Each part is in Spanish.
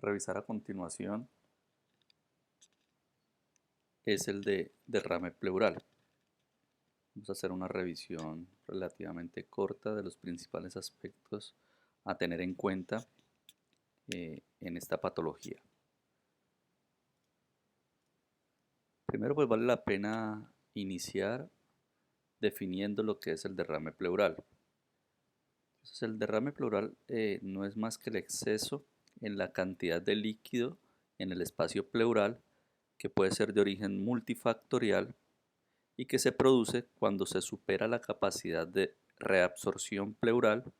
Revisar a continuación es el de derrame pleural. Vamos a hacer una revisión relativamente corta de los principales aspectos a tener en cuenta en esta patología. Primero, pues vale la pena iniciar definiendo lo que es el derrame pleural. Entonces, el derrame pleural no es más que el exceso en la cantidad de líquido en el espacio pleural, que puede ser de origen multifactorial y que se produce cuando se supera la capacidad de reabsorción pleural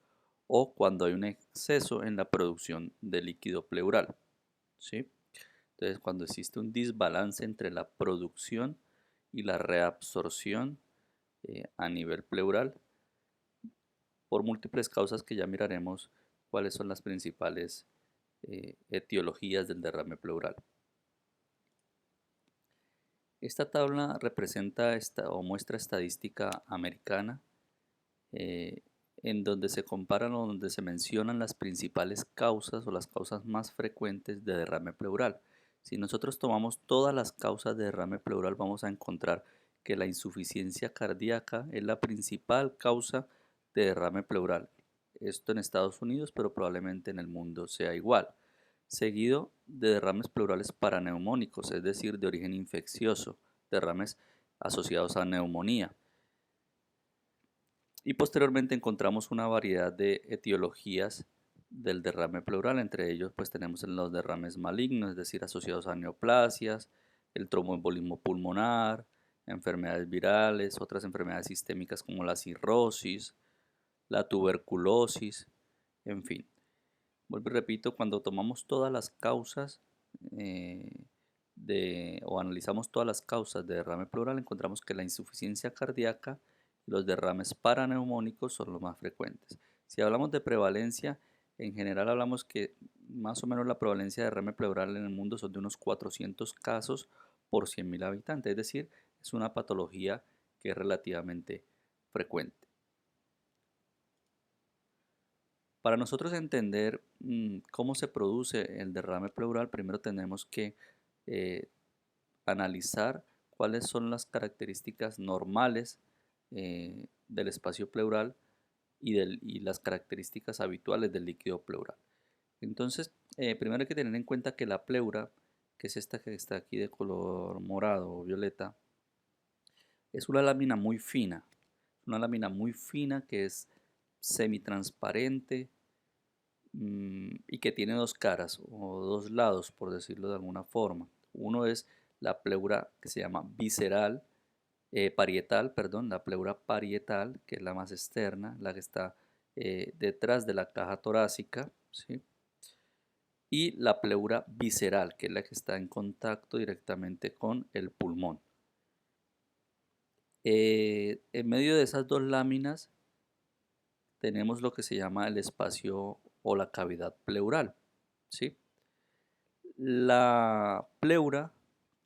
o cuando hay un exceso en la producción de líquido pleural, ¿sí? Entonces, cuando existe un desbalance entre la producción y la reabsorción a nivel pleural, por múltiples causas que ya miraremos cuáles son las principales etiologías del derrame pleural. Esta tabla representa o muestra estadística americana eh, en donde se comparan o donde se mencionan las principales causas o las causas más frecuentes de derrame pleural. Si nosotros tomamos todas las causas de derrame pleural, vamos a encontrar que la insuficiencia cardíaca es la principal causa de derrame pleural. Esto en Estados Unidos, pero probablemente en el mundo sea igual. Seguido de derrames pleurales paraneumónicos, es decir, de origen infeccioso, derrames asociados a neumonía. Y posteriormente encontramos una variedad de etiologías del derrame pleural, entre ellos pues tenemos los derrames malignos, es decir, asociados a neoplasias, el tromboembolismo pulmonar, enfermedades virales, otras enfermedades sistémicas como la cirrosis, la tuberculosis, en fin. Vuelvo y repito, cuando tomamos todas las causas o analizamos todas las causas de derrame pleural, encontramos que la insuficiencia cardíaca y los derrames paraneumónicos son los más frecuentes. Si hablamos de prevalencia, en general hablamos que más o menos la prevalencia de derrame pleural en el mundo son de unos 400 casos por 100.000 habitantes, es decir, es una patología que es relativamente frecuente. Para nosotros entender cómo se produce el derrame pleural, primero tenemos que eh, analizar cuáles son las características normales del espacio pleural y las características habituales del líquido pleural. Entonces, primero hay que tener en cuenta que la pleura, que es esta que está aquí de color morado o violeta, es una lámina muy fina que es semitransparente y que tiene dos caras o dos lados, por decirlo de alguna forma. Uno es la pleura que se llama parietal, perdón, la pleura parietal, que es la más externa, la que está detrás de la caja torácica, ¿sí? Y la pleura visceral, que es la que está en contacto directamente con el pulmón. En medio de esas dos láminas tenemos lo que se llama el espacio o la cavidad pleural, ¿sí? La pleura,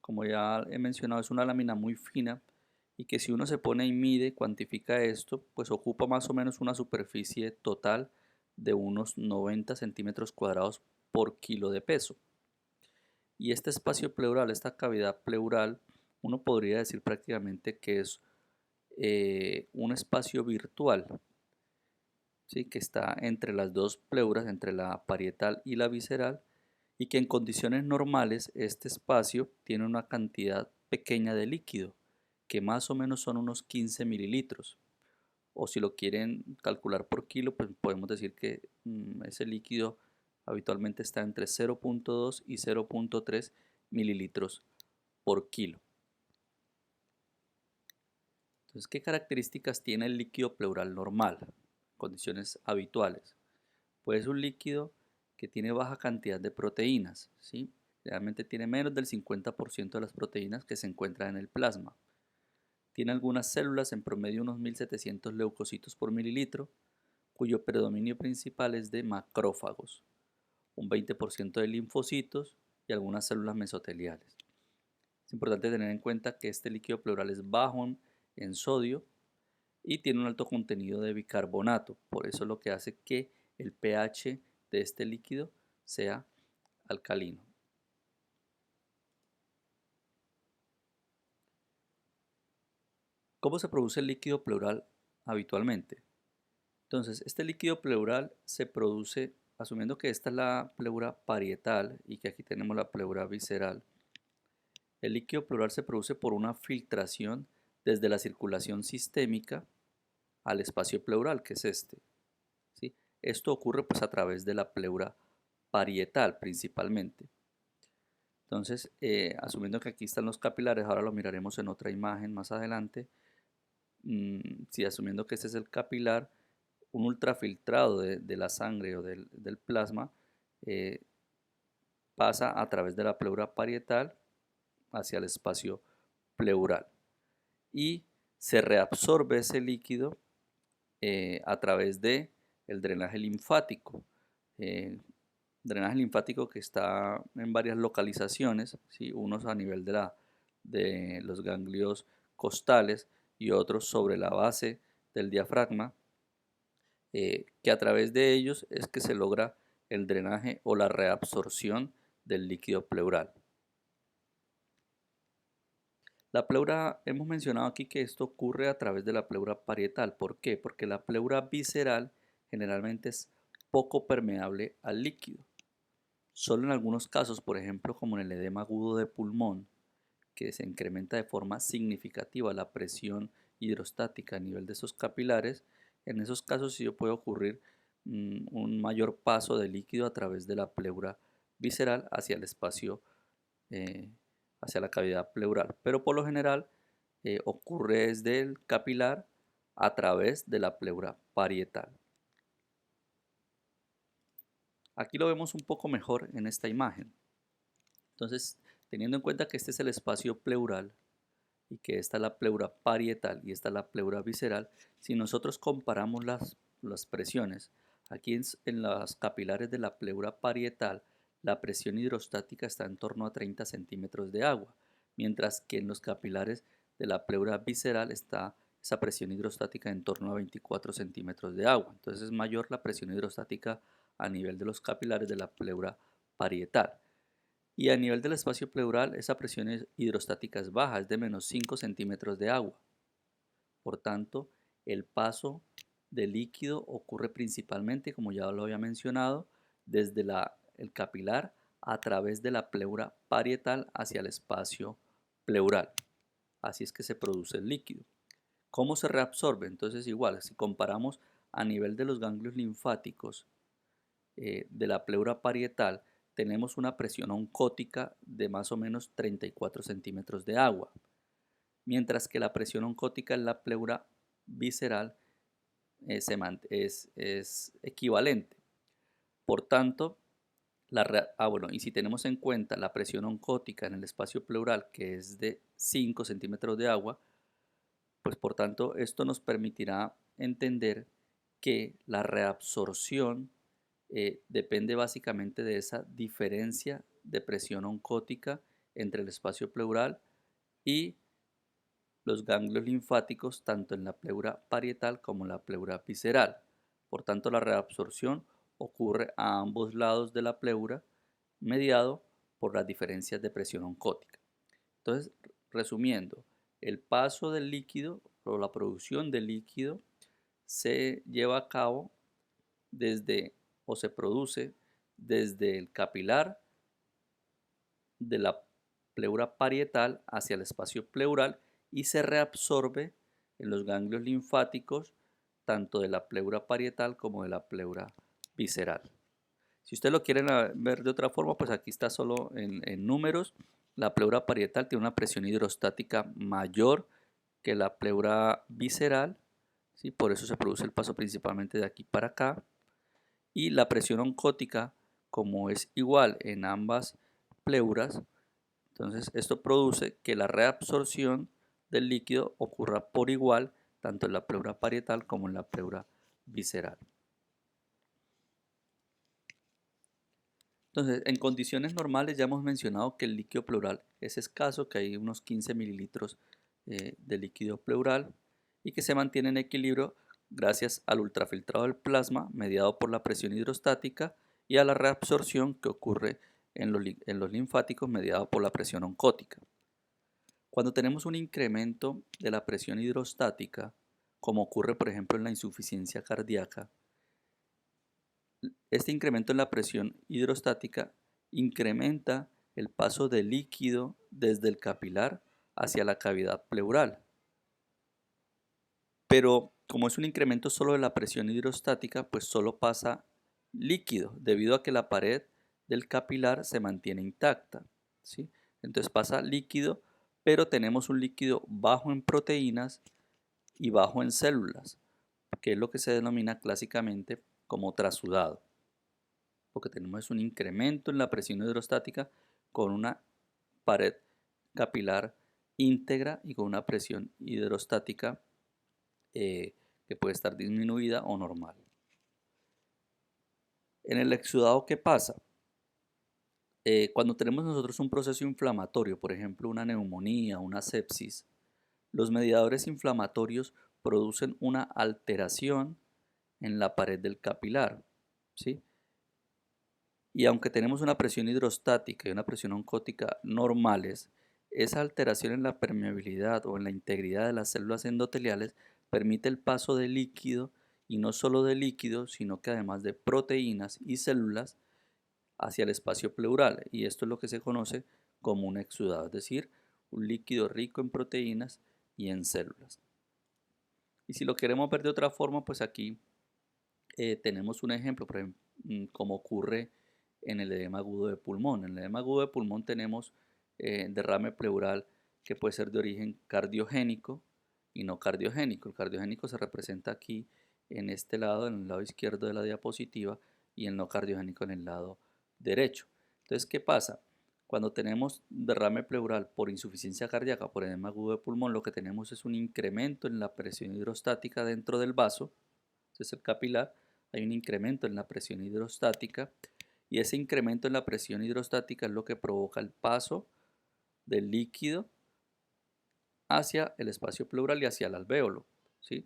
como ya he mencionado, es una lámina muy fina y que si uno se pone y mide, cuantifica esto, pues ocupa más o menos una superficie total de unos 90 centímetros cuadrados por kilo de peso. Y este espacio pleural, esta cavidad pleural, uno podría decir prácticamente que es un espacio virtual, ¿sí? Que está entre las dos pleuras, entre la parietal y la visceral, y que en condiciones normales este espacio tiene una cantidad pequeña de líquido, que más o menos son unos 15 mililitros. O si lo quieren calcular por kilo, pues podemos decir que ese líquido habitualmente está entre 0.2 y 0.3 mililitros por kilo. Entonces, ¿qué características tiene el líquido pleural normal? Condiciones habituales. Pues es un líquido que tiene baja cantidad de proteínas, ¿sí? Realmente tiene menos del 50% de las proteínas que se encuentran en el plasma. Tiene algunas células, en promedio unos 1700 leucocitos por mililitro, cuyo predominio principal es de macrófagos, un 20% de linfocitos y algunas células mesoteliales. Es importante tener en cuenta que este líquido pleural es bajo en sodio y tiene un alto contenido de bicarbonato, por eso es lo que hace que el pH de este líquido sea alcalino. ¿Cómo se produce el líquido pleural habitualmente? Entonces, este líquido pleural se produce, asumiendo que esta es la pleura parietal y que aquí tenemos la pleura visceral. El líquido pleural se produce por una filtración desde la circulación sistémica al espacio pleural, que es este, ¿sí? Esto ocurre pues a través de la pleura parietal principalmente. Entonces, asumiendo que aquí están los capilares, ahora lo miraremos en otra imagen más adelante. Si asumiendo que este es el capilar, un ultrafiltrado de la sangre o del plasma eh, pasa a través de la pleura parietal hacia el espacio pleural y se reabsorbe ese líquido a través de el drenaje linfático. Drenaje linfático que está en varias localizaciones, ¿sí? Unos a nivel de los ganglios costales y otros sobre la base del diafragma, que a través de ellos es que se logra el drenaje o la reabsorción del líquido pleural. La pleura, hemos mencionado aquí que esto ocurre a través de la pleura parietal. ¿Por qué? Porque la pleura visceral generalmente es poco permeable al líquido. Solo en algunos casos, por ejemplo, como en el edema agudo de pulmón, que se incrementa de forma significativa la presión hidrostática a nivel de esos capilares, en esos casos sí puede ocurrir un mayor paso de líquido a través de la pleura visceral hacia el espacio, eh, hacia la cavidad pleural. Pero por lo general ocurre desde el capilar a través de la pleura parietal. Aquí lo vemos un poco mejor en esta imagen. Entonces, teniendo en cuenta que este es el espacio pleural y que esta es la pleura parietal y esta es la pleura visceral, si nosotros comparamos las presiones, aquí en las capilares de la pleura parietal, la presión hidrostática está en torno a 30 centímetros de agua, mientras que en los capilares de la pleura visceral está esa presión hidrostática en torno a 24 centímetros de agua. Entonces es mayor la presión hidrostática a nivel de los capilares de la pleura parietal. Y a nivel del espacio pleural, esa presión hidrostática es baja, es de menos 5 centímetros de agua. Por tanto, el paso de líquido ocurre principalmente, como ya lo había mencionado, desde el capilar a través de la pleura parietal hacia el espacio pleural. Así es que se produce el líquido. ¿Cómo se reabsorbe? Entonces igual, si comparamos a nivel de los ganglios linfáticos de la pleura parietal, tenemos una presión oncótica de más o menos 34 centímetros de agua, mientras que la presión oncótica en la pleura visceral es equivalente. Por tanto, y si tenemos en cuenta la presión oncótica en el espacio pleural, que es de 5 centímetros de agua, pues por tanto esto nos permitirá entender que la reabsorción depende básicamente de esa diferencia de presión oncótica entre el espacio pleural y los ganglios linfáticos, tanto en la pleura parietal como en la pleura visceral. Por tanto, la reabsorción ocurre a ambos lados de la pleura, mediado por las diferencias de presión oncótica. Entonces, resumiendo, el paso del líquido o la producción del líquido se lleva a cabo desde o se produce desde el capilar de la pleura parietal hacia el espacio pleural y se reabsorbe en los ganglios linfáticos tanto de la pleura parietal como de la pleura visceral. Si ustedes lo quieren ver de otra forma, pues aquí está solo en números. La pleura parietal tiene una presión hidrostática mayor que la pleura visceral, ¿sí? Por eso se produce el paso principalmente de aquí para acá. Y la presión oncótica, como es igual en ambas pleuras, entonces esto produce que la reabsorción del líquido ocurra por igual tanto en la pleura parietal como en la pleura visceral. Entonces, en condiciones normales ya hemos mencionado que el líquido pleural es escaso, que hay unos 15 mililitros de líquido pleural y que se mantiene en equilibrio gracias al ultrafiltrado del plasma mediado por la presión hidrostática y a la reabsorción que ocurre en los linfáticos mediado por la presión oncótica. Cuando tenemos un incremento de la presión hidrostática, como ocurre por ejemplo en la insuficiencia cardíaca, este incremento en la presión hidrostática incrementa el paso de líquido desde el capilar hacia la cavidad pleural. Pero como es un incremento solo de la presión hidrostática, pues solo pasa líquido, debido a que la pared del capilar se mantiene intacta, ¿sí? Entonces pasa líquido, pero tenemos un líquido bajo en proteínas y bajo en células, que es lo que se denomina clásicamente como trasudado, porque tenemos un incremento en la presión hidrostática con una pared capilar íntegra y con una presión hidrostática que puede estar disminuida o normal. En el exudado, ¿qué pasa? Cuando tenemos nosotros un proceso inflamatorio, por ejemplo una neumonía, una sepsis, los mediadores inflamatorios producen una alteración en la pared del capilar, ¿sí? Y aunque tenemos una presión hidrostática y una presión oncótica normales, esa alteración en la permeabilidad o en la integridad de las células endoteliales permite el paso de líquido, y no solo de líquido, sino que además de proteínas y células hacia el espacio pleural, y esto es lo que se conoce como un exudado, es decir, un líquido rico en proteínas y en células. Y si lo queremos ver de otra forma, pues aquí tenemos un ejemplo, por ejemplo, como ocurre en el edema agudo de pulmón. En el edema agudo de pulmón tenemos derrame pleural que puede ser de origen cardiogénico y no cardiogénico. El cardiogénico se representa aquí en este lado, en el lado izquierdo de la diapositiva, y el no cardiogénico en el lado derecho. Entonces, ¿qué pasa? Cuando tenemos derrame pleural por insuficiencia cardíaca, por edema agudo de pulmón, lo que tenemos es un incremento en la presión hidrostática dentro del vaso, ese es el capilar. Hay un incremento en la presión hidrostática, y ese incremento en la presión hidrostática es lo que provoca el paso del líquido hacia el espacio pleural y hacia el alvéolo, ¿sí?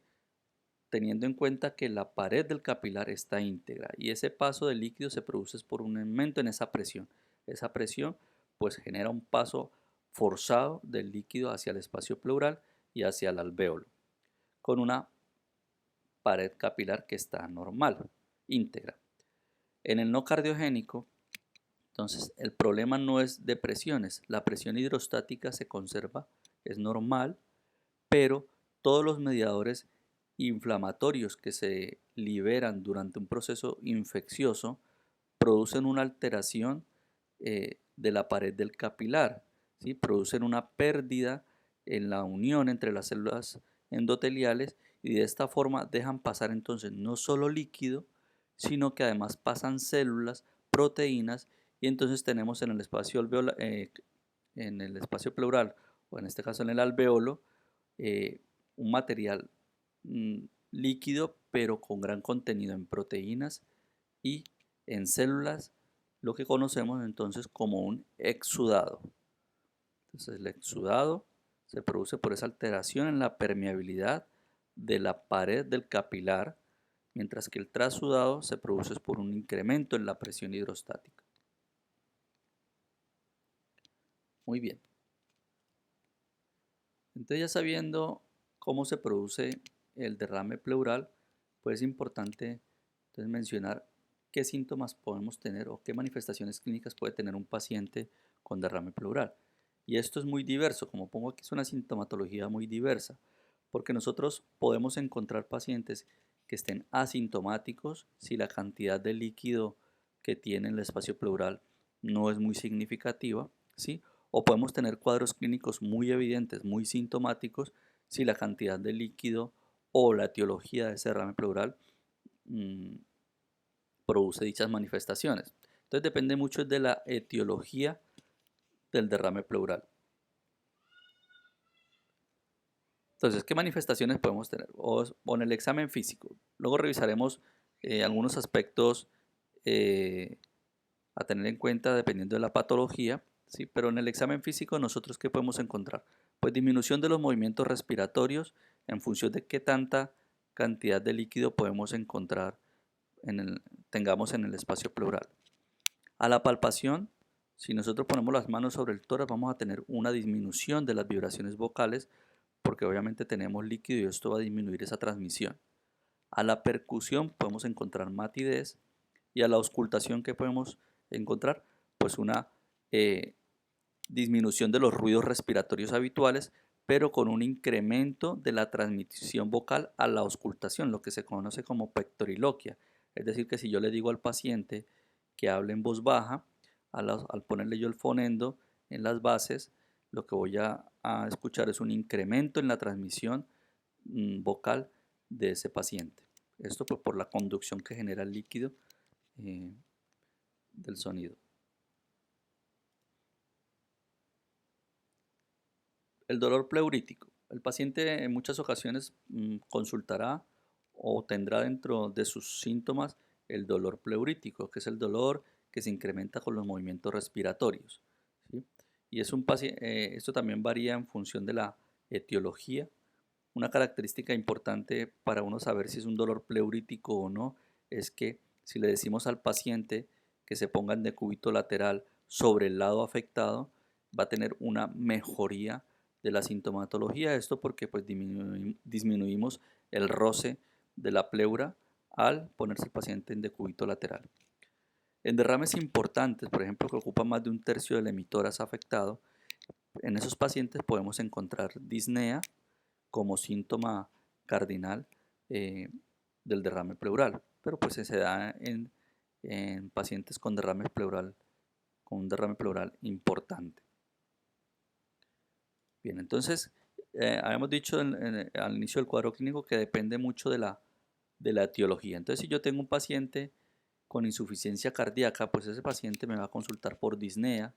Teniendo en cuenta que la pared del capilar está íntegra, y ese paso del líquido se produce por un aumento en esa presión. Esa presión pues genera un paso forzado del líquido hacia el espacio pleural y hacia el alvéolo, con una pared capilar que está normal, íntegra. En el no cardiogénico, entonces el problema no es de presiones, la presión hidrostática se conserva, es normal, pero todos los mediadores inflamatorios que se liberan durante un proceso infeccioso producen una alteración de la pared del capilar, ¿sí? Producen una pérdida en la unión entre las células endoteliales, y de esta forma dejan pasar entonces no solo líquido, sino que además pasan células, proteínas, y entonces tenemos en el espacio pleural, o en este caso en el alvéolo, un material líquido, pero con gran contenido en proteínas y en células, lo que conocemos entonces como un exudado. Entonces el exudado se produce por esa alteración en la permeabilidad de la pared del capilar, mientras que el trasudado se produce por un incremento en la presión hidrostática. Muy bien. Entonces, ya sabiendo cómo se produce el derrame pleural, pues es importante entonces mencionar qué síntomas podemos tener o qué manifestaciones clínicas puede tener un paciente con derrame pleural. Y esto es muy diverso, como pongo aquí, es una sintomatología muy diversa, porque nosotros podemos encontrar pacientes que estén asintomáticos si la cantidad de líquido que tiene el espacio pleural no es muy significativa, ¿sí? O podemos tener cuadros clínicos muy evidentes, muy sintomáticos, si la cantidad de líquido o la etiología de ese derrame pleural mmm, produce dichas manifestaciones. Entonces depende mucho de la etiología del derrame pleural. Entonces, ¿qué manifestaciones podemos tener? O en el examen físico. Luego revisaremos algunos aspectos a tener en cuenta dependiendo de la patología, ¿sí? Pero en el examen físico, nosotros ¿qué podemos encontrar? Pues disminución de los movimientos respiratorios en función de qué tanta cantidad de líquido podemos encontrar tengamos en el espacio pleural. A la palpación Si nosotros ponemos las manos sobre el tórax, vamos a tener una disminución de las vibraciones vocales porque obviamente tenemos líquido y esto va a disminuir esa transmisión. A la percusión podemos encontrar matidez y a la auscultación que podemos encontrar pues una disminución de los ruidos respiratorios habituales, pero con un incremento de la transmisión vocal a la auscultación, lo que se conoce como pectoriloquia. Es decir, que si yo le digo al paciente que hable en voz baja, al ponerle yo el fonendo en las bases, lo que voy a escuchar es un incremento en la transmisión vocal de ese paciente. Esto pues, por la conducción que genera el líquido del sonido. El dolor pleurítico. El paciente en muchas ocasiones consultará o tendrá dentro de sus síntomas el dolor pleurítico, que es el dolor que se incrementa con los movimientos respiratorios, ¿sí? Y es esto también varía en función de la etiología. Una característica importante para uno saber si es un dolor pleurítico o no es que si le decimos al paciente que se ponga en decúbito lateral sobre el lado afectado, va a tener una mejoría de la sintomatología. Esto porque pues, disminuimos el roce de la pleura al ponerse el paciente en decúbito lateral. En derrames importantes, por ejemplo, que ocupan más de un tercio del emitoras afectado, en esos pacientes podemos encontrar disnea como síntoma cardinal del derrame pleural, pero pues se da en pacientes con con un derrame pleural importante. Bien, entonces habíamos dicho al inicio del cuadro clínico que depende mucho de la etiología. Entonces, si yo tengo un paciente con insuficiencia cardíaca, pues ese paciente me va a consultar por disnea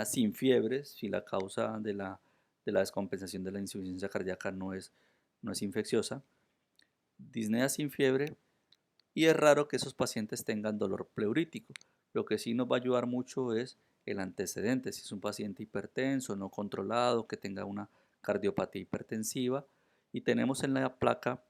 sin fiebre, si la causa de la descompensación de la insuficiencia cardíaca no es infecciosa. Disnea sin fiebre, y es raro que esos pacientes tengan dolor pleurítico. Lo que sí nos va a ayudar mucho es el antecedente, si es un paciente hipertenso, no controlado, que tenga una cardiopatía hipertensiva. Y tenemos en la placa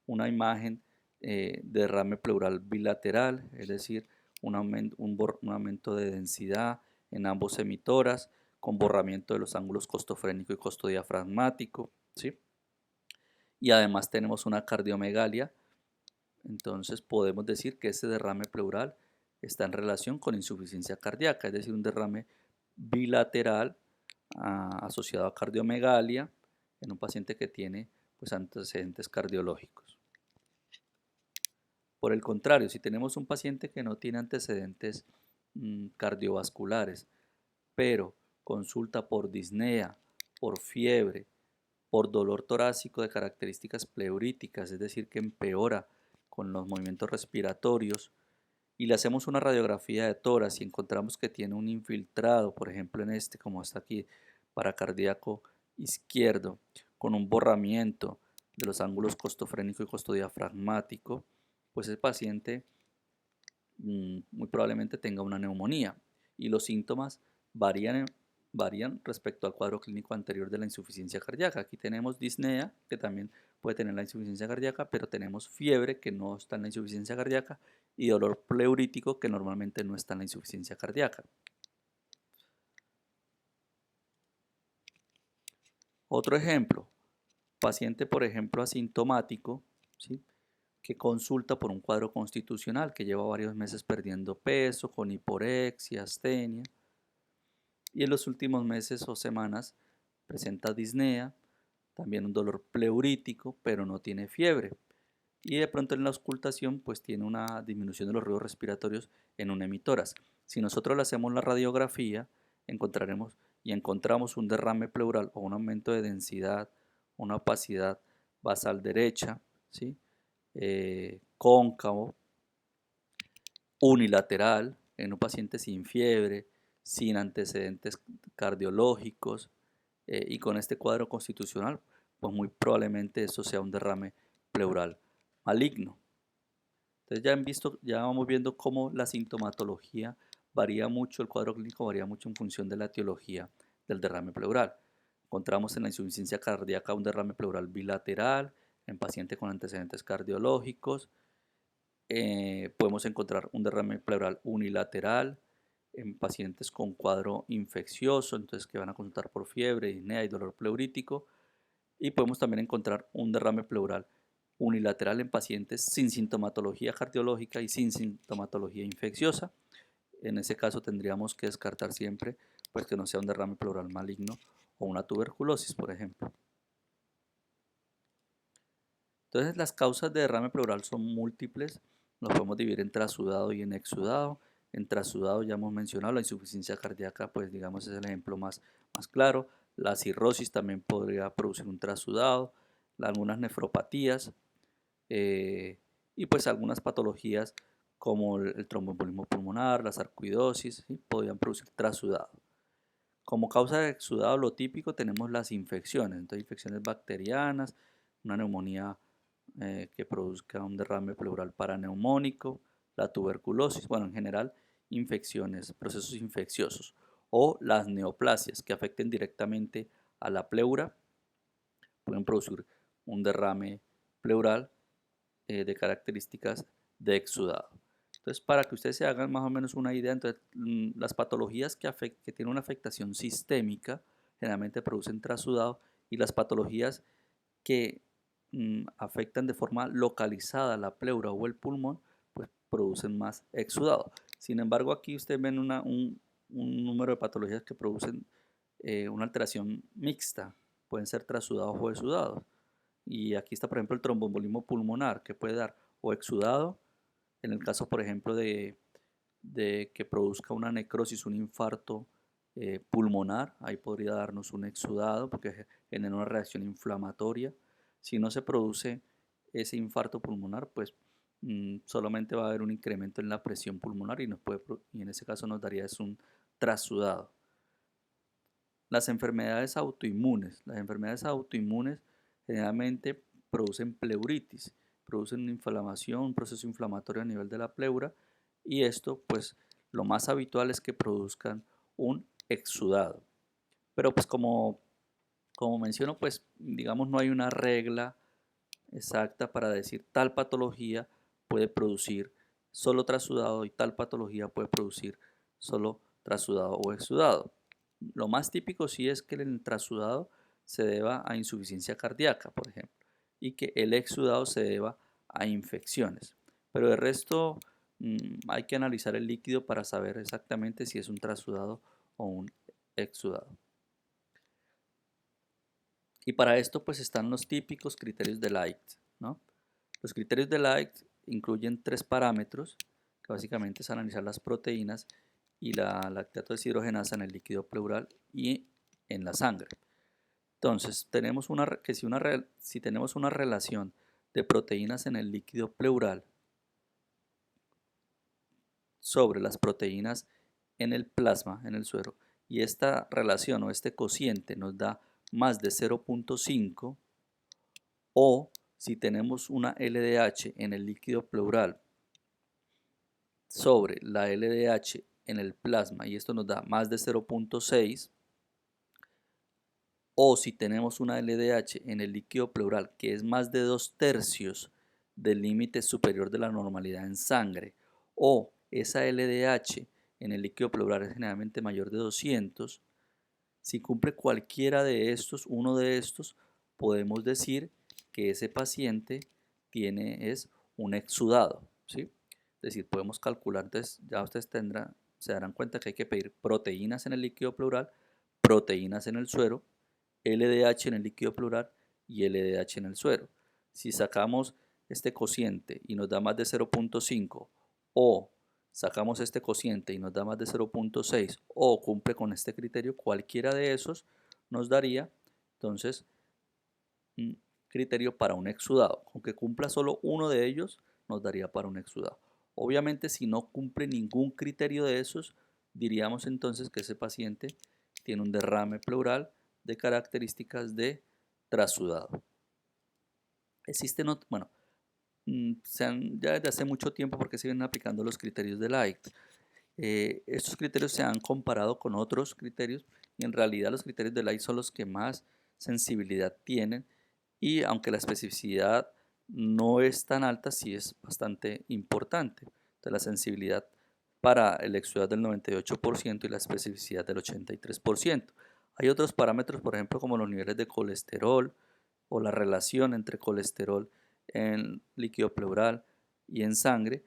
una imagen de derrame pleural bilateral, es decir, un aumento de densidad en ambos emitoras, con borramiento de los ángulos costofrénico y costodiafragmático, ¿sí? Y además tenemos una cardiomegalia. Entonces podemos decir que ese derrame pleural está en relación con insuficiencia cardíaca, es decir, un derrame bilateral asociado a cardiomegalia en un paciente que tiene pues, antecedentes cardiológicos. Por el contrario, si tenemos un paciente que no tiene antecedentes cardiovasculares, pero consulta por disnea, por fiebre, por dolor torácico de características pleuríticas, es decir, que empeora con los movimientos respiratorios, y le hacemos una radiografía de tórax y encontramos que tiene un infiltrado, por ejemplo en este, como está aquí, paracardíaco izquierdo, con un borramiento de los ángulos costofrénico y costodiafragmático, pues el paciente muy probablemente tenga una neumonía y los síntomas varían respecto al cuadro clínico anterior de la insuficiencia cardíaca. Aquí tenemos disnea, que también puede tener la insuficiencia cardíaca, pero tenemos fiebre, que no está en la insuficiencia cardíaca, y dolor pleurítico, que normalmente no está en la insuficiencia cardíaca. Otro ejemplo, paciente, por ejemplo, asintomático, ¿sí?, que consulta por un cuadro constitucional, que lleva varios meses perdiendo peso, con hiporexia, astenia, y en los últimos meses o semanas presenta disnea, también un dolor pleurítico, pero no tiene fiebre. Y de pronto en la auscultación pues tiene una disminución de los ruidos respiratorios en un emitoras. Si nosotros le hacemos la radiografía, encontramos un derrame pleural o un aumento de densidad, una opacidad basal derecha, ¿sí?, cóncavo, unilateral, en un paciente sin fiebre, sin antecedentes cardiológicos y con este cuadro constitucional, pues muy probablemente esto sea un derrame pleural maligno. Entonces ya vamos viendo cómo la sintomatología varía mucho, el cuadro clínico varía mucho en función de la etiología del derrame pleural. Encontramos en la insuficiencia cardíaca un derrame pleural bilateral, en pacientes con antecedentes cardiológicos. Podemos encontrar un derrame pleural unilateral en pacientes con cuadro infeccioso, entonces que van a consultar por fiebre, disnea y dolor pleurítico. Y podemos también encontrar un derrame pleural unilateral en pacientes sin sintomatología cardiológica y sin sintomatología infecciosa. En ese caso tendríamos que descartar siempre pues, que no sea un derrame pleural maligno o una tuberculosis, por ejemplo. Entonces las causas de derrame pleural son múltiples, nos podemos dividir en trasudado y en exudado. En trasudado ya hemos mencionado la insuficiencia cardíaca, pues digamos es el ejemplo más claro. La cirrosis también podría producir un trasudado, algunas nefropatías y pues algunas patologías como el tromboembolismo pulmonar, la sarcoidosis, ¿sí? Podrían producir trasudado. Como causa de exudado, lo típico tenemos las infecciones, entonces infecciones bacterianas, una neumonía que produzca un derrame pleural paraneumónico, la tuberculosis, bueno, en general, infecciones, procesos infecciosos, o las neoplasias que afecten directamente a la pleura, pueden producir un derrame pleural de características de exudado. Entonces, para que ustedes se hagan más o menos una idea, entonces, las patologías que tienen una afectación sistémica generalmente producen trasudado y las patologías que afectan de forma localizada la pleura o el pulmón, pues producen más exudado. Sin embargo, aquí ustedes ven un número de patologías que producen una alteración mixta, pueden ser trasudados o exudados. Y aquí está, por ejemplo, el tromboembolismo pulmonar, que puede dar o exudado, en el caso, por ejemplo, de que produzca una necrosis, un infarto pulmonar, ahí podría darnos un exudado porque genera una reacción inflamatoria. Si no se produce ese infarto pulmonar, pues solamente va a haber un incremento en la presión pulmonar y en ese caso nos daría es un trasudado. Las enfermedades autoinmunes generalmente producen pleuritis, producen una inflamación, un proceso inflamatorio a nivel de la pleura y esto pues lo más habitual es que produzcan un exudado. Pero pues como menciono pues digamos no hay una regla exacta para decir tal patología puede producir solo trasudado y tal patología puede producir solo trasudado o exudado. Lo más típico sí es que el trasudado se deba a insuficiencia cardíaca, por ejemplo, y que el exudado se deba a infecciones. Pero de resto hay que analizar el líquido para saber exactamente si es un trasudado o un exudado. Y para esto pues están los típicos criterios de Light, ¿no? Los criterios de Light incluyen tres parámetros, que básicamente es analizar las proteínas y la lactato deshidrogenasa en el líquido pleural y en la sangre. Entonces, si tenemos una relación de proteínas en el líquido pleural sobre las proteínas en el plasma, en el suero, y esta relación o este cociente nos da más de 0.5, o si tenemos una LDH en el líquido pleural sobre la LDH en el plasma y esto nos da más de 0.6, o si tenemos una LDH en el líquido pleural que es más de 2/3 del límite superior de la normalidad en sangre, o esa LDH en el líquido pleural es generalmente mayor de 200, si cumple cualquiera de estos, uno de estos, podemos decir que ese paciente es un exudado, ¿sí? Es decir, podemos calcular, entonces ya ustedes se darán cuenta que hay que pedir proteínas en el líquido pleural, proteínas en el suero, LDH en el líquido pleural y LDH en el suero. Si sacamos este cociente y nos da más de 0.5 o sacamos este cociente y nos da más de 0.6 o cumple con este criterio, cualquiera de esos nos daría entonces un criterio para un exudado. Aunque cumpla solo uno de ellos, nos daría para un exudado. Obviamente, si no cumple ningún criterio de esos, diríamos entonces que ese paciente tiene un derrame pleural de características de trasudado. Existen, bueno, ya desde hace mucho tiempo porque se vienen aplicando los criterios de Light. Estos criterios se han comparado con otros criterios y en realidad los criterios de Light son los que más sensibilidad tienen y aunque la especificidad no es tan alta, sí es bastante importante. Entonces la sensibilidad para el exudado del 98% y la especificidad del 83%. Hay otros parámetros, por ejemplo, como los niveles de colesterol o la relación entre colesterol en líquido pleural y en sangre,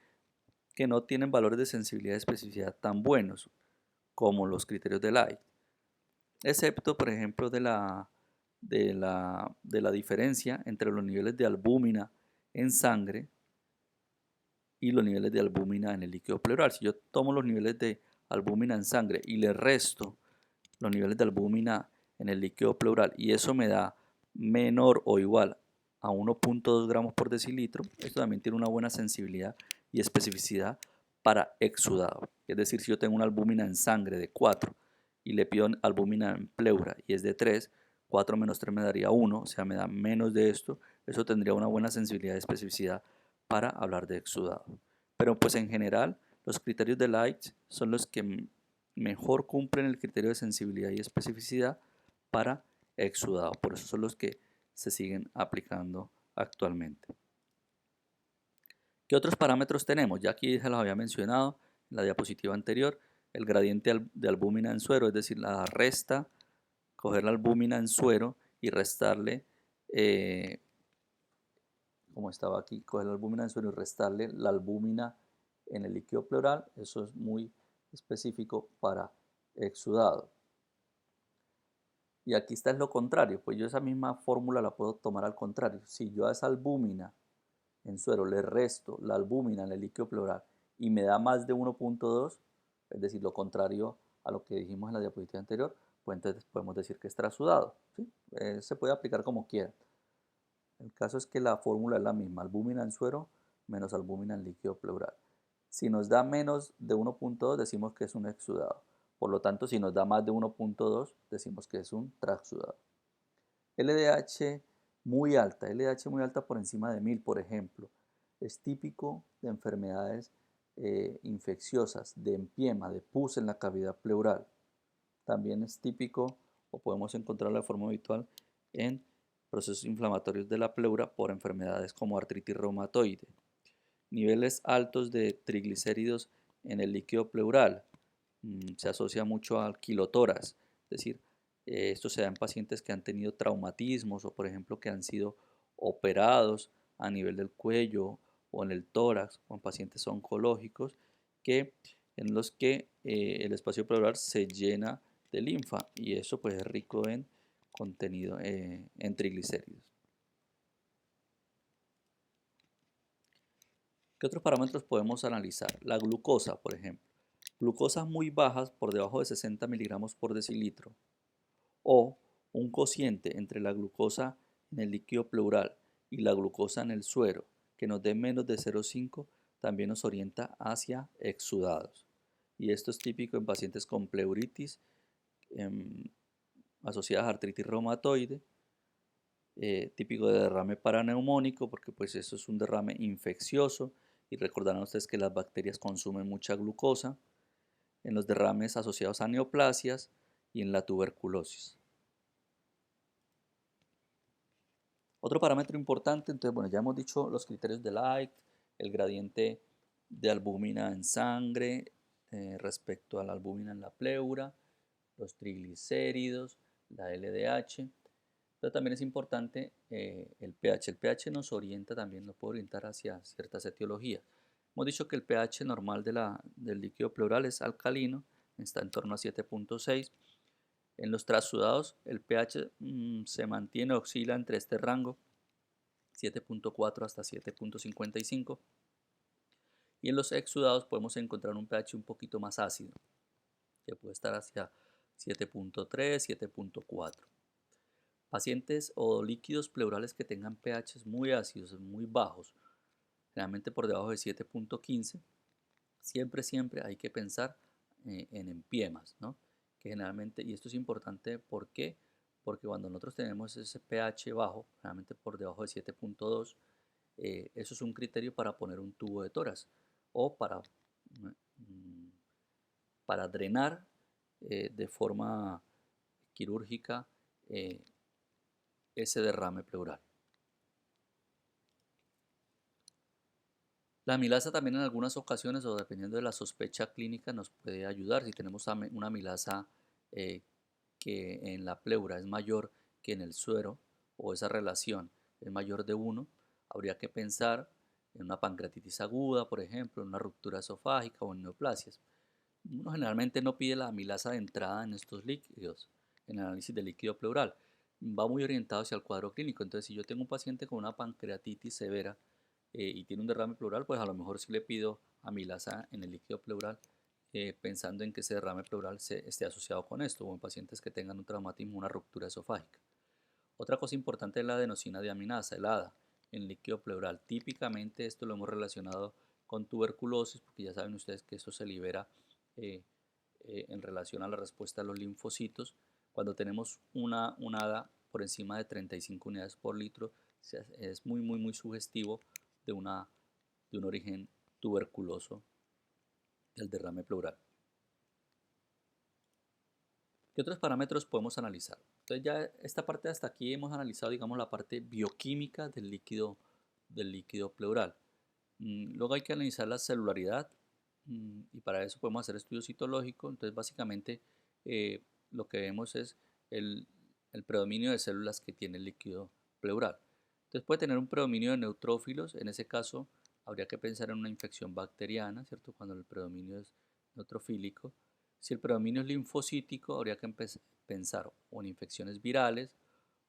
que no tienen valores de sensibilidad y especificidad tan buenos como los criterios de Light, excepto, por ejemplo, de la diferencia entre los niveles de albúmina en sangre y los niveles de albúmina en el líquido pleural. Si yo tomo los niveles de albúmina en sangre y le resto los niveles de albúmina en el líquido pleural y eso me da menor o igual a 1.2 gramos por decilitro, esto también tiene una buena sensibilidad y especificidad para exudado. Es decir, si yo tengo una albúmina en sangre de 4 y le pido albúmina en pleura y es de 3, 4 menos 3 me daría 1, o sea, me da menos de esto, eso tendría una buena sensibilidad y especificidad para hablar de exudado. Pero pues en general, los criterios de Light son los que mejor cumplen el criterio de sensibilidad y especificidad para exudado. Por eso son los que se siguen aplicando actualmente. ¿Qué otros parámetros tenemos? Ya aquí se los había mencionado en la diapositiva anterior. El gradiente de albúmina en suero, es decir, la resta, coger la albúmina en suero y restarle, como estaba aquí, coger la albúmina en suero y restarle la albúmina en el líquido pleural. Eso es muy específico para exudado. Y aquí está es lo contrario, pues yo esa misma fórmula la puedo tomar al contrario. Si yo a esa albúmina en suero le resto la albúmina en el líquido pleural y me da más de 1.2, es decir, lo contrario a lo que dijimos en la diapositiva anterior, pues entonces podemos decir que es trasudado, ¿sí? Se puede aplicar como quiera. El caso es que la fórmula es la misma, albúmina en suero menos albúmina en líquido pleural. Si nos da menos de 1.2 decimos que es un exudado. Por lo tanto, si nos da más de 1.2 decimos que es un transudado. LDH muy alta, LDH muy alta por encima de 1000, por ejemplo, es típico de enfermedades infecciosas, de empiema, de pus en la cavidad pleural. También es típico o podemos encontrarlo de forma habitual en procesos inflamatorios de la pleura por enfermedades como artritis reumatoide. Niveles altos de triglicéridos en el líquido pleural se asocia mucho al quilotórax, es decir, esto se da en pacientes que han tenido traumatismos o por ejemplo que han sido operados a nivel del cuello o en el tórax o en pacientes oncológicos en los que el espacio pleural se llena de linfa y eso pues es rico en contenido en triglicéridos. ¿Qué otros parámetros podemos analizar? La glucosa, por ejemplo. Glucosas muy bajas por debajo de 60 miligramos por decilitro o un cociente entre la glucosa en el líquido pleural y la glucosa en el suero que nos dé menos de 0,5 también nos orienta hacia exudados. Y esto es típico en pacientes con pleuritis asociadas a artritis reumatoide, típico de derrame paraneumónico porque pues eso es un derrame infeccioso y recordarán ustedes que las bacterias consumen mucha glucosa, en los derrames asociados a neoplasias y en la tuberculosis. Otro parámetro importante, entonces, bueno, ya hemos dicho los criterios de Light, el gradiente de albúmina en sangre respecto a la albúmina en la pleura, los triglicéridos, la LDH, pero también es importante el pH. El pH nos orienta también, nos puede orientar hacia ciertas etiologías. Hemos dicho que el pH normal del líquido pleural es alcalino, está en torno a 7.6. En los trasudados el pH se mantiene, oscila entre este rango, 7.4 hasta 7.55. Y en los exudados podemos encontrar un pH un poquito más ácido, que puede estar hacia 7.3, 7.4. Pacientes o líquidos pleurales que tengan pHs muy ácidos, muy bajos, generalmente por debajo de 7.15, siempre hay que pensar en empiemas, ¿no? Que generalmente, y esto es importante, ¿por qué? Porque cuando nosotros tenemos ese pH bajo, generalmente por debajo de 7.2, eso es un criterio para poner un tubo de tórax o para drenar de forma quirúrgica ese derrame pleural. La amilasa también en algunas ocasiones o dependiendo de la sospecha clínica nos puede ayudar. Si tenemos una amilasa eh, que en la pleura es mayor que en el suero o esa relación es mayor de uno, habría que pensar en una pancreatitis aguda, por ejemplo, en una ruptura esofágica o en neoplasias. Uno generalmente no pide la amilasa de entrada en estos líquidos, en el análisis del líquido pleural. Va muy orientado hacia el cuadro clínico. Entonces, si yo tengo un paciente con una pancreatitis severa y tiene un derrame pleural, pues a lo mejor sí le pido amilasa en el líquido pleural, pensando en que ese derrame pleural esté asociado con esto, o en pacientes que tengan un traumatismo, una ruptura esofágica. Otra cosa importante es la adenosina deaminasa, el ADA, en líquido pleural. Típicamente esto lo hemos relacionado con tuberculosis, porque ya saben ustedes que eso se libera eh, en relación a la respuesta de los linfocitos. Cuando tenemos un ADA por encima de 35 unidades por litro, es muy sugestivo de, de un origen tuberculoso del derrame pleural. ¿Qué otros parámetros podemos analizar? Entonces ya esta parte hasta aquí hemos analizado, digamos, la parte bioquímica del líquido pleural. Luego hay que analizar la celularidad y para eso podemos hacer estudios citológicos. Entonces básicamente lo que vemos es el, el predominio de células que tiene el líquido pleural. Entonces puede tener un predominio de neutrófilos. En ese caso habría que pensar en una infección bacteriana, ¿cierto? Cuando el predominio es neutrofílico. Si el predominio es linfocítico, habría que pensar o en infecciones virales,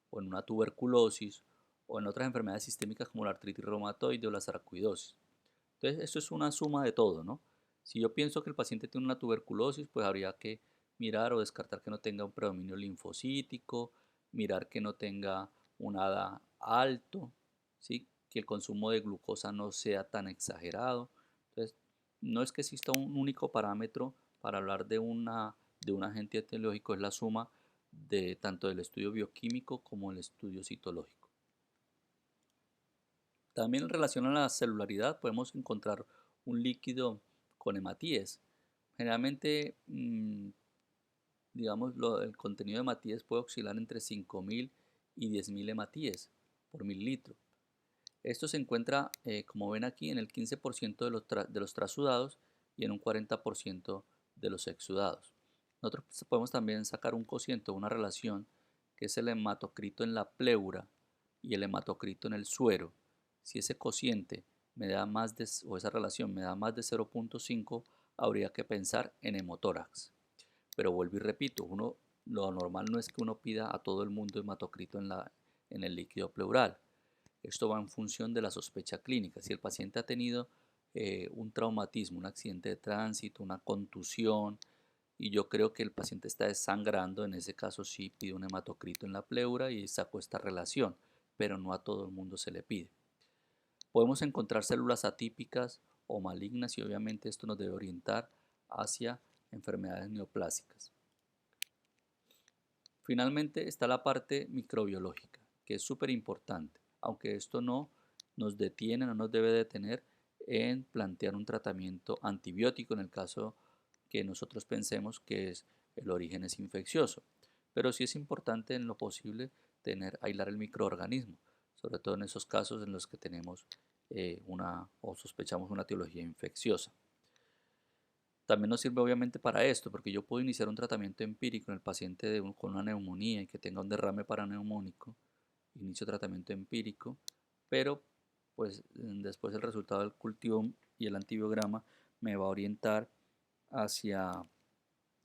o en una tuberculosis, o en otras enfermedades sistémicas como la artritis reumatoide o la sarcoidosis. Entonces, esto es una suma de todo, ¿no? Si yo pienso que el paciente tiene una tuberculosis, pues habría que mirar o descartar que no tenga un predominio linfocítico, mirar que no tenga un ADA alto, ¿sí? Que el consumo de glucosa no sea tan exagerado. Entonces, no es que exista un único parámetro para hablar de un agente etiológico, es la suma de tanto del estudio bioquímico como el estudio citológico. También en relación a la celularidad podemos encontrar un líquido con hematíes. Generalmente, digamos, el contenido de hematíes puede oscilar entre 5.000 y 10.000 hematíes por mililitro. Esto se encuentra, como ven aquí, en el 15% de los trasudados y en un 40% de los exudados. Nosotros podemos también sacar un cociente, una relación, que es el hematocrito en la pleura y el hematocrito en el suero. Si ese cociente me da más de, o esa relación me da más de 0.5, habría que pensar en hemotórax. Pero vuelvo y repito, lo normal no es que uno pida a todo el mundo hematocrito en el líquido pleural. Esto va en función de la sospecha clínica. Si el paciente ha tenido un traumatismo, un accidente de tránsito, una contusión, y yo creo que el paciente está desangrando, en ese caso sí pido un hematocrito en la pleura y saco esta relación, pero no a todo el mundo se le pide. Podemos encontrar células atípicas o malignas y obviamente esto nos debe orientar hacia enfermedades neoplásicas. Finalmente está la parte microbiológica, que es súper importante, aunque esto no nos detiene, no nos debe detener en plantear un tratamiento antibiótico en el caso que nosotros pensemos que el origen es infeccioso. Pero sí es importante en lo posible aislar el microorganismo, sobre todo en esos casos en los que tenemos o sospechamos una etiología infecciosa. También nos sirve obviamente para esto, porque yo puedo iniciar un tratamiento empírico en el paciente con una neumonía y que tenga un derrame paraneumónico, inicio tratamiento empírico, pero pues después el resultado del cultivo y el antibiograma me va a orientar hacia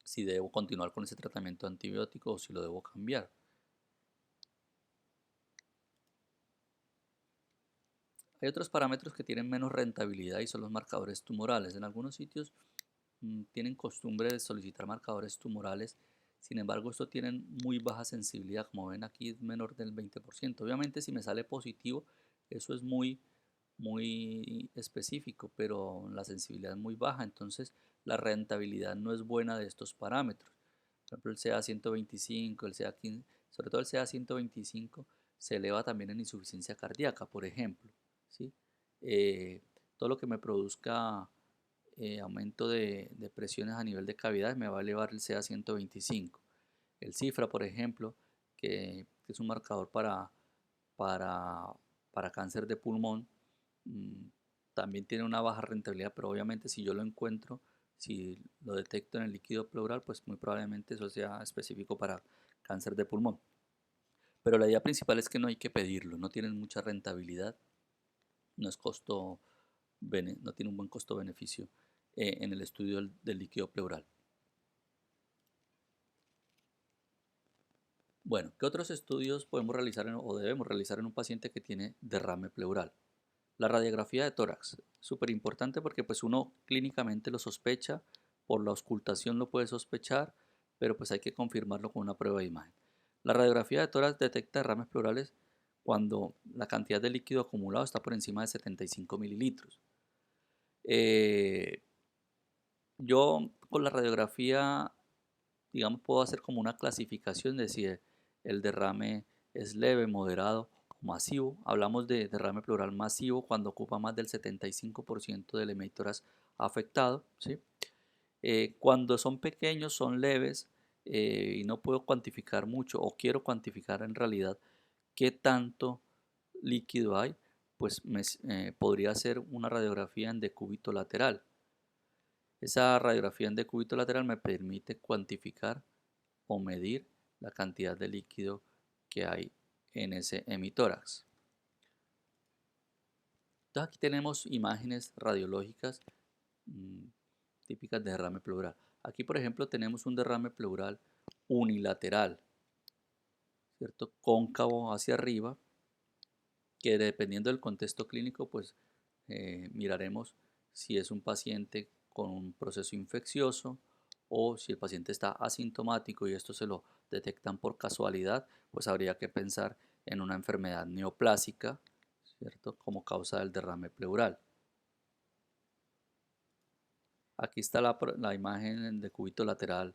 si debo continuar con ese tratamiento antibiótico o si lo debo cambiar. Hay otros parámetros que tienen menos rentabilidad y son los marcadores tumorales. En algunos sitios tienen costumbre de solicitar marcadores tumorales, sin embargo, estos tienen muy baja sensibilidad, como ven aquí es menor del 20%. Obviamente si me sale positivo, eso es muy específico, pero la sensibilidad es muy baja, entonces la rentabilidad no es buena de estos parámetros. Por ejemplo, el CA125, el CA15, sobre todo el CA125 se eleva también en insuficiencia cardíaca, por ejemplo, ¿sí? Todo lo que me produzca aumento de presiones a nivel de cavidad me va a elevar el CA125. El cifra, por ejemplo, que es un marcador para, para cáncer de pulmón, también tiene una baja rentabilidad, pero obviamente si yo lo encuentro, si lo detecto en el líquido pleural, pues muy probablemente eso sea específico para cáncer de pulmón. Pero la idea principal es que no hay que pedirlo, no tienen mucha rentabilidad, no es no tiene un buen costo-beneficio en el estudio del líquido pleural. Bueno, ¿qué otros estudios podemos realizar o debemos realizar en un paciente que tiene derrame pleural? La radiografía de tórax, súper importante porque pues uno clínicamente lo sospecha, por la auscultación lo puede sospechar, pero pues hay que confirmarlo con una prueba de imagen. La radiografía de tórax detecta derrames pleurales cuando la cantidad de líquido acumulado está por encima de 75 mililitros. Eh, yo con la radiografía, digamos, puedo hacer como una clasificación de si el derrame es leve, moderado o masivo. Hablamos de derrame pleural masivo cuando ocupa más del 75% del hemitórax afectado, ¿sí? Cuando son pequeños, son leves y no puedo cuantificar mucho o quiero cuantificar en realidad qué tanto líquido hay, pues podría hacer una radiografía en decúbito lateral. Esa radiografía en decúbito lateral me permite cuantificar o medir la cantidad de líquido que hay en ese hemitórax. Entonces aquí tenemos imágenes radiológicas mm, típicas de derrame pleural. Aquí por ejemplo tenemos un derrame pleural unilateral, ¿cierto? Cóncavo hacia arriba, que dependiendo del contexto clínico pues miraremos si es un paciente con un proceso infeccioso o si el paciente está asintomático y esto se lo detectan por casualidad, pues habría que pensar en una enfermedad neoplásica, ¿cierto? Como causa del derrame pleural. Aquí está la imagen de cúbito lateral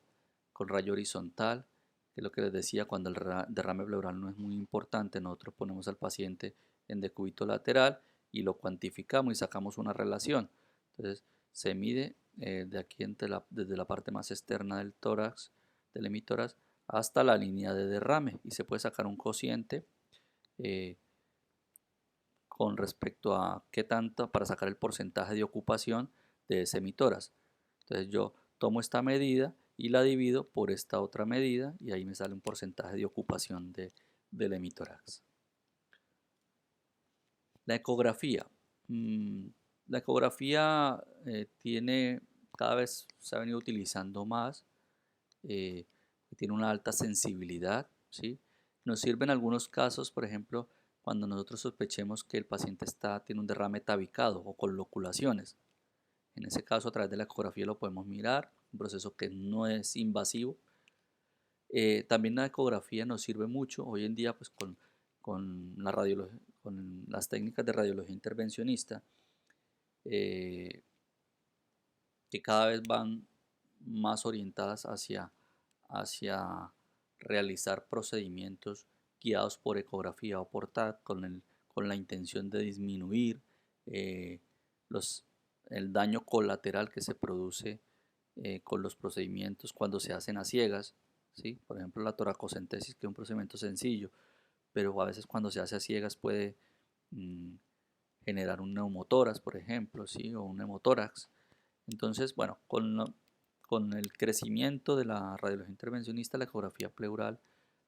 con rayo horizontal, que es lo que les decía, cuando el derrame pleural no es muy importante, nosotros ponemos al paciente en decúbito lateral y lo cuantificamos y sacamos una relación. Entonces se mide de aquí desde la parte más externa del tórax, del hemitórax, hasta la línea de derrame y se puede sacar un cociente eh, con respecto a qué tanto para sacar el porcentaje de ocupación de ese hemitórax. Entonces yo tomo esta medida y la divido por esta otra medida y ahí me sale un porcentaje de ocupación del hemitórax. La ecografía. La ecografía cada vez se ha venido utilizando más, eh, tiene una alta sensibilidad, ¿sí? Nos sirve en algunos casos, por ejemplo, cuando nosotros sospechemos que el paciente tiene un derrame tabicado o con loculaciones. En ese caso, a través de la ecografía lo podemos mirar, un proceso que no es invasivo. También la ecografía nos sirve mucho hoy en día pues, con con las técnicas de radiología intervencionista, eh, que cada vez van más orientadas hacia realizar procedimientos guiados por ecografía o por TAC con la intención de disminuir eh, los, el daño colateral que se produce con los procedimientos cuando se hacen a ciegas, ¿sí? Por ejemplo, la toracocentesis, que es un procedimiento sencillo, pero a veces cuando se hace a ciegas puede mm, generar un neumotórax, por ejemplo, ¿sí? O un hemotórax. Entonces, bueno, con el crecimiento de la radiología intervencionista, la ecografía pleural,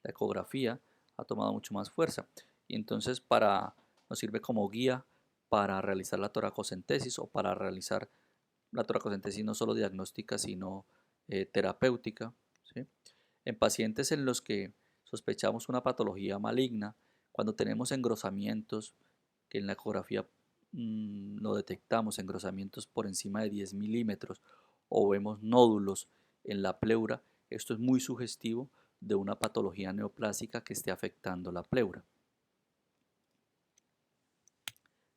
la ecografía ha tomado mucho más fuerza. Y entonces nos sirve como guía para realizar la toracocentesis o para realizar la toracocentesis no solo diagnóstica, sino terapéutica, ¿sí? En pacientes en los que sospechamos una patología maligna, cuando tenemos engrosamientos, que en la ecografía lo detectamos, engrosamientos por encima de 10 milímetros, o vemos nódulos en la pleura, esto es muy sugestivo de una patología neoplásica que esté afectando la pleura.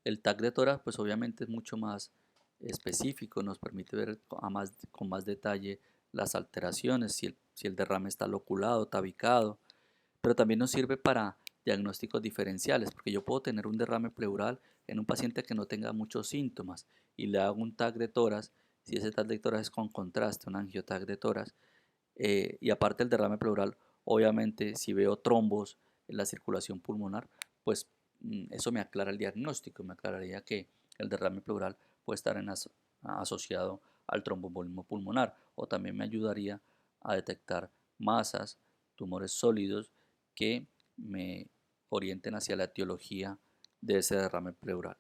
El TAC de tórax, pues obviamente es mucho más específico, nos permite ver con más detalle las alteraciones, si el derrame está loculado, tabicado, pero también nos sirve para diagnósticos diferenciales, porque yo puedo tener un derrame pleural en un paciente que no tenga muchos síntomas y le hago un TAC de tórax, si ese TAC de tórax es con contraste, un angioTAC de tórax, y aparte el derrame pleural, obviamente si veo trombos en la circulación pulmonar, pues eso me aclara el diagnóstico, me aclararía que el derrame pleural puede estar asociado al tromboembolismo pulmonar, o también me ayudaría a detectar masas, tumores sólidos que me orienten hacia la etiología de ese derrame pleural.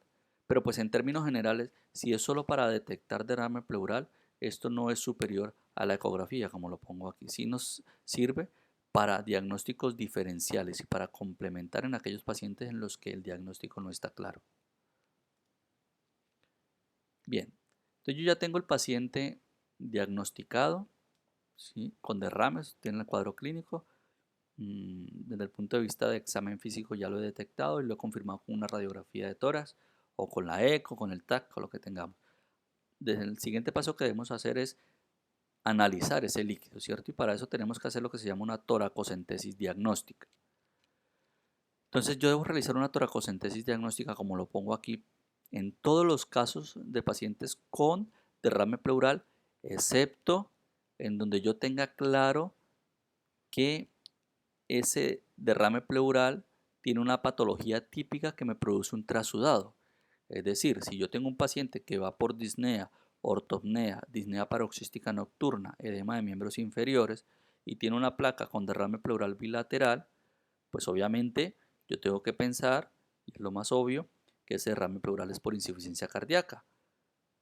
Pero pues en términos generales, si es solo para detectar derrame pleural, esto no es superior a la ecografía, como lo pongo aquí. Sí nos sirve para diagnósticos diferenciales y para complementar en aquellos pacientes en los que el diagnóstico no está claro. Bien, entonces yo ya tengo el paciente diagnosticado, ¿sí?, con derrames, tiene el cuadro clínico. Desde el punto de vista de examen físico ya lo he detectado y lo he confirmado con una radiografía de tórax o con la eco, con el TAC, con lo que tengamos. Desde el siguiente paso que debemos hacer es analizar ese líquido, ¿cierto? Y para eso tenemos que hacer lo que se llama una toracocentesis diagnóstica. Entonces yo debo realizar una toracocentesis diagnóstica, como lo pongo aquí, en todos los casos de pacientes con derrame pleural, excepto en donde yo tenga claro que ese derrame pleural tiene una patología típica que me produce un trasudado. Es decir, si yo tengo un paciente que va por disnea, ortopnea, disnea paroxística nocturna, edema de miembros inferiores y tiene una placa con derrame pleural bilateral, pues obviamente yo tengo que pensar, y es lo más obvio, que ese derrame pleural es por insuficiencia cardíaca.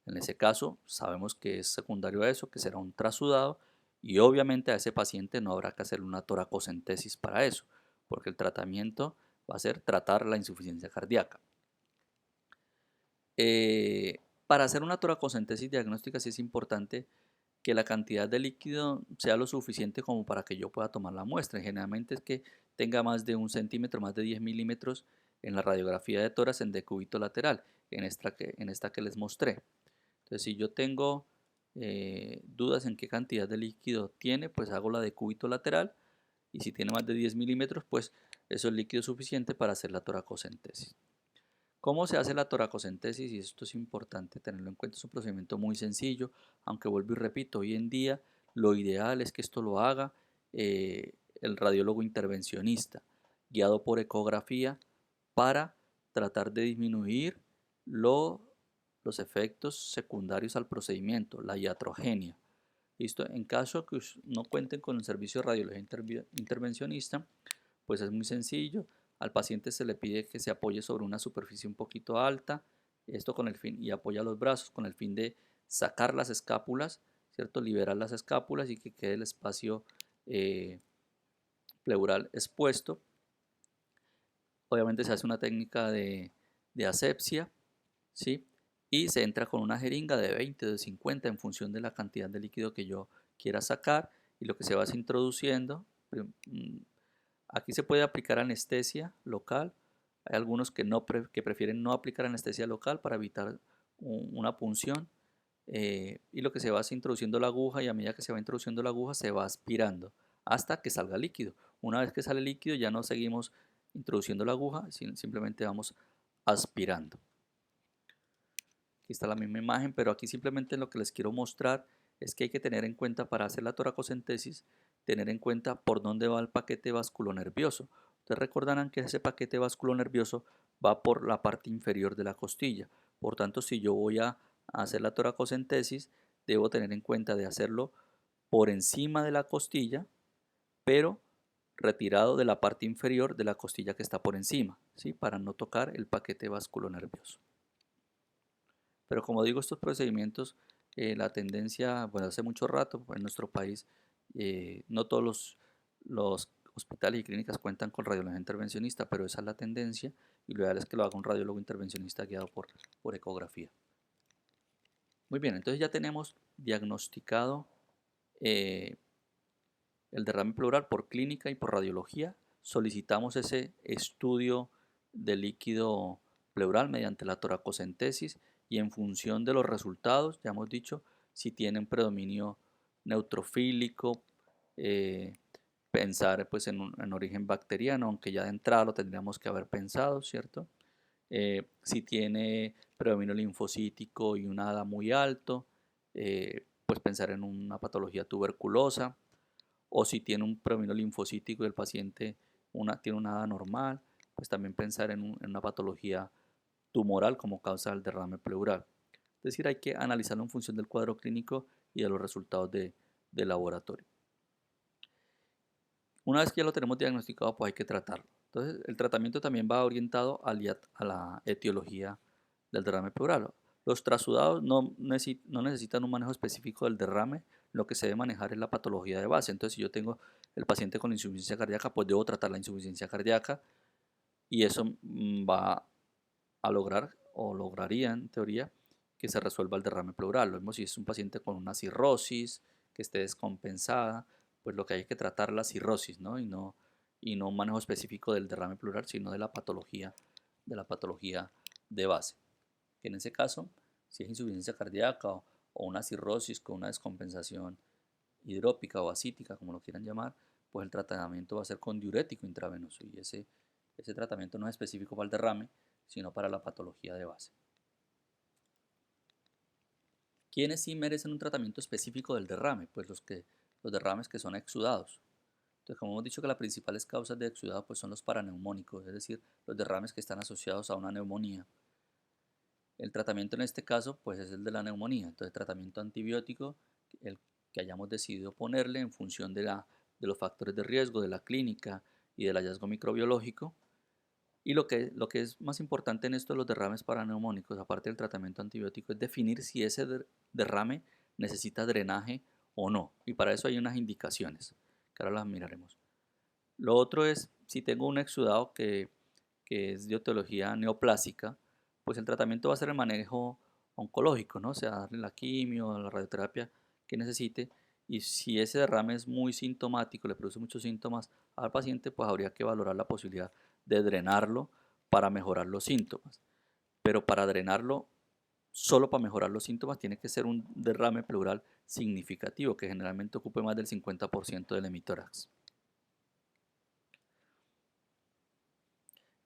En ese caso, sabemos que es secundario a eso, que será un trasudado, y obviamente a ese paciente no habrá que hacerle una toracocentesis para eso, porque el tratamiento va a ser tratar la insuficiencia cardíaca. Para hacer una toracocentesis diagnóstica sí es importante que la cantidad de líquido sea lo suficiente como para que yo pueda tomar la muestra. Y generalmente es que tenga más de 1 centímetro, más de 10 milímetros en la radiografía de tórax en decúbito lateral, en esta que les mostré. Entonces, si yo tengo dudas en qué cantidad de líquido tiene, pues hago la decúbito lateral, y si tiene más de 10 milímetros, pues eso es líquido suficiente para hacer la toracocentesis. ¿Cómo se hace la toracocentesis? Y esto es importante tenerlo en cuenta, es un procedimiento muy sencillo, aunque vuelvo y repito, hoy en día lo ideal es que esto lo haga el radiólogo intervencionista, guiado por ecografía, para tratar de disminuir los efectos secundarios al procedimiento, la iatrogenia. ¿Listo? En caso que no cuenten con el servicio de radiología intervencionista, pues es muy sencillo. Al paciente se le pide que se apoye sobre una superficie un poquito alta, esto con el fin, y apoya los brazos con el fin de sacar las escápulas, ¿cierto? Liberar las escápulas y que quede el espacio pleural expuesto. Obviamente se hace una técnica de asepsia, ¿sí? Y se entra con una jeringa de 20 o de 50 en función de la cantidad de líquido que yo quiera sacar, y lo que se va es introduciendo. Aquí se puede aplicar anestesia local. Hay algunos que prefieren no aplicar anestesia local para evitar una punción. Y lo que se va es introduciendo la aguja, y a medida que se va introduciendo la aguja se va aspirando hasta que salga líquido. Una vez que sale líquido ya no seguimos introduciendo la aguja, sino simplemente vamos aspirando. Aquí está la misma imagen, pero aquí simplemente lo que les quiero mostrar es que hay que tener en cuenta, para hacer la toracocentesis, tener en cuenta por dónde va el paquete vasculonervioso. Ustedes recordarán que ese paquete vasculonervioso va por la parte inferior de la costilla. Por tanto, si yo voy a hacer la toracocentesis, debo tener en cuenta de hacerlo por encima de la costilla, pero retirado de la parte inferior de la costilla que está por encima, ¿sí?, para no tocar el paquete vasculonervioso. Pero como digo, estos procedimientos, la tendencia, bueno, hace mucho rato en nuestro país, no todos los hospitales y clínicas cuentan con radiología intervencionista, pero esa es la tendencia, y lo ideal es que lo haga un radiólogo intervencionista guiado por ecografía. Muy bien, entonces ya tenemos diagnosticado el derrame pleural por clínica y por radiología. Solicitamos ese estudio de líquido pleural mediante la toracocentesis, y en función de los resultados, ya hemos dicho, si tienen predominio neutrofílico, pensar pues en origen bacteriano, aunque ya de entrada lo tendríamos que haber pensado, ¿cierto? Si tiene predominio linfocítico y un ADA muy alto, pues pensar en una patología tuberculosa. O si tiene un predominio linfocítico y el paciente tiene una ADA normal, pues también pensar en una patología tumoral como causa del derrame pleural. Es decir, hay que analizarlo en función del cuadro clínico y de los resultados de laboratorio. Una vez que ya lo tenemos diagnosticado, pues hay que tratarlo. Entonces, el tratamiento también va orientado a la etiología del derrame pleural. Los trasudados no necesitan un manejo específico del derrame, lo que se debe manejar es la patología de base. Entonces, si yo tengo el paciente con insuficiencia cardíaca, pues debo tratar la insuficiencia cardíaca y eso va a lograr o lograría en teoría que se resuelva el derrame pleural. Lo mismo si es un paciente con una cirrosis que esté descompensada, pues lo que hay que tratar la cirrosis, ¿no? Y no un manejo específico del derrame pleural, sino de la patología de base. Que en ese caso, si es insuficiencia cardíaca o una cirrosis con una descompensación hidrópica o ascítica, como lo quieran llamar, pues el tratamiento va a ser con diurético intravenoso y ese tratamiento no es específico para el derrame, sino para la patología de base. ¿Quiénes sí merecen un tratamiento específico del derrame? Pues los derrames que son exudados. Entonces, como hemos dicho que las principales causas de exudado pues son los paraneumónicos, es decir, los derrames que están asociados a una neumonía. El tratamiento en este caso pues es el de la neumonía, entonces tratamiento antibiótico, el que hayamos decidido ponerle en función de los factores de riesgo, de la clínica y del hallazgo microbiológico. Y lo que es más importante en esto de los derrames paraneumónicos, aparte del tratamiento antibiótico, es definir si ese derrame necesita drenaje o no. Y para eso hay unas indicaciones, que ahora las miraremos. Lo otro es, si tengo un exudado que es de etiología neoplásica, pues el tratamiento va a ser el manejo oncológico, ¿no? O sea, darle la quimio, la radioterapia que necesite. Y si ese derrame es muy sintomático, le produce muchos síntomas al paciente, pues habría que valorar la posibilidad de drenarlo para mejorar los síntomas. Pero para drenarlo, solo para mejorar los síntomas, tiene que ser un derrame pleural significativo, que generalmente ocupe más del 50% del hemitórax.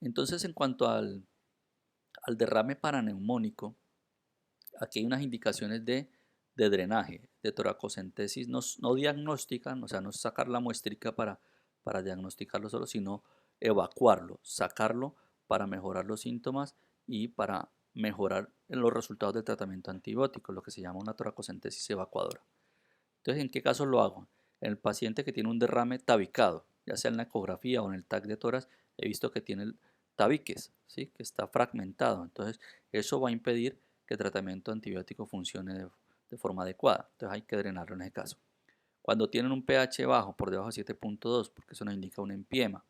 Entonces, en cuanto al derrame paraneumónico, aquí hay unas indicaciones de drenaje, de toracocentesis, no diagnostican, o sea, no sacar la muestrica para diagnosticarlo solo, sino evacuarlo, sacarlo para mejorar los síntomas y para mejorar los resultados del tratamiento antibiótico, lo que se llama una toracocentesis evacuadora. Entonces, ¿en qué caso lo hago? En el paciente que tiene un derrame tabicado, ya sea en la ecografía o en el TAC de tórax, he visto que tiene tabiques, ¿sí? Que está fragmentado. Entonces, eso va a impedir que el tratamiento antibiótico funcione de forma adecuada. Entonces, hay que drenarlo en ese caso. Cuando tienen un pH bajo, por debajo de 7.2, porque eso nos indica un empiema.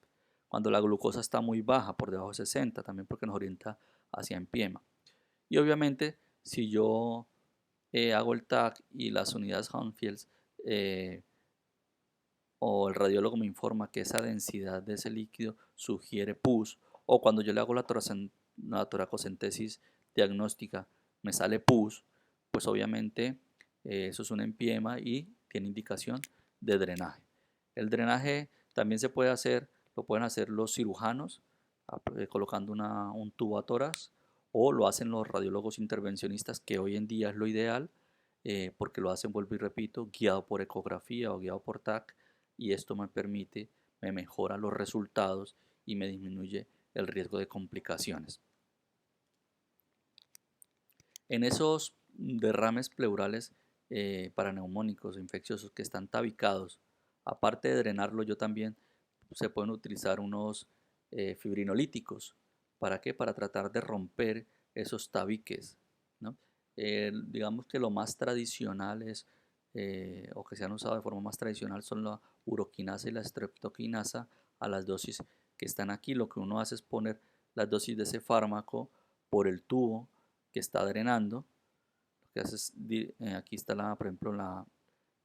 Cuando la glucosa está muy baja, por debajo de 60, también porque nos orienta hacia empiema. Y obviamente, si yo hago el TAC y las unidades Hounsfield eh, o el radiólogo me informa que esa densidad de ese líquido sugiere pus, o cuando yo le hago la toracocentesis diagnóstica me sale pus, pues obviamente eso es un empiema y tiene indicación de drenaje. El drenaje también lo pueden hacer los cirujanos colocando un tubo a tórax, o lo hacen los radiólogos intervencionistas, que hoy en día es lo ideal, porque lo hacen, vuelvo y repito, guiado por ecografía o guiado por TAC, y esto me mejora los resultados y me disminuye el riesgo de complicaciones. En esos derrames pleurales paraneumónicos o infecciosos que están tabicados, aparte de drenarlo, yo también se pueden utilizar unos fibrinolíticos. ¿Para qué? Para tratar de romper esos tabiques, ¿no? Digamos que lo más tradicional es, o que se han usado de forma más tradicional, son la uroquinasa y la streptoquinasa a las dosis que están aquí. Lo que uno hace es poner las dosis de ese fármaco por el tubo que está drenando. Lo que hace es, aquí está, por ejemplo,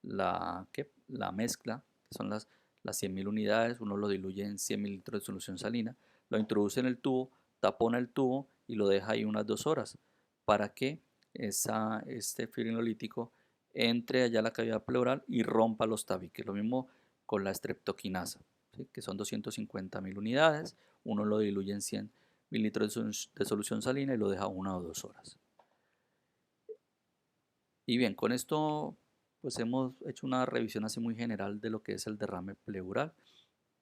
la mezcla, que son las 100.000 unidades. Uno lo diluye en 100 mililitros de solución salina, lo introduce en el tubo, tapona el tubo y lo deja ahí unas 2 horas para que este fibrinolítico entre allá a la cavidad pleural y rompa los tabiques. Lo mismo con la streptoquinasa, ¿sí? Que son 250.000 unidades. Uno lo diluye en 100 mililitros de solución salina y lo deja 1 o 2 horas. Y bien, con esto pues hemos hecho una revisión así muy general de lo que es el derrame pleural.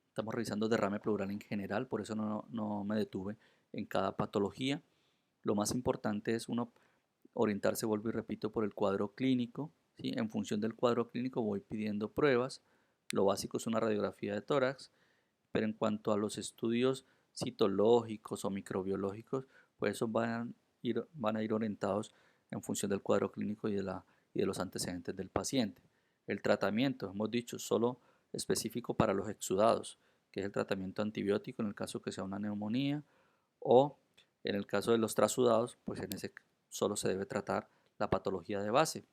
Estamos revisando derrame pleural en general, por eso no me detuve en cada patología. Lo más importante es uno orientarse, vuelvo y repito, por el cuadro clínico, ¿sí? En función del cuadro clínico voy pidiendo pruebas. Lo básico es una radiografía de tórax, pero en cuanto a los estudios citológicos o microbiológicos, pues esos van a ir orientados en función del cuadro clínico y de los antecedentes del paciente. El tratamiento, hemos dicho, solo específico para los exudados, que es el tratamiento antibiótico en el caso que sea una neumonía, o en el caso de los trasudados, pues en ese solo se debe tratar la patología de base.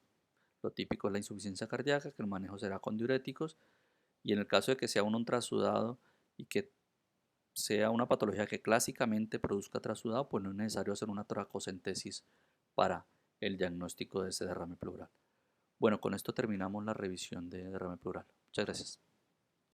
Lo típico es la insuficiencia cardíaca, que el manejo será con diuréticos, y en el caso de que sea un trasudado y que sea una patología que clásicamente produzca trasudado, pues no es necesario hacer una toracocentesis para el diagnóstico de ese derrame pleural. Bueno, con esto terminamos la revisión de derrame pleural. Muchas gracias.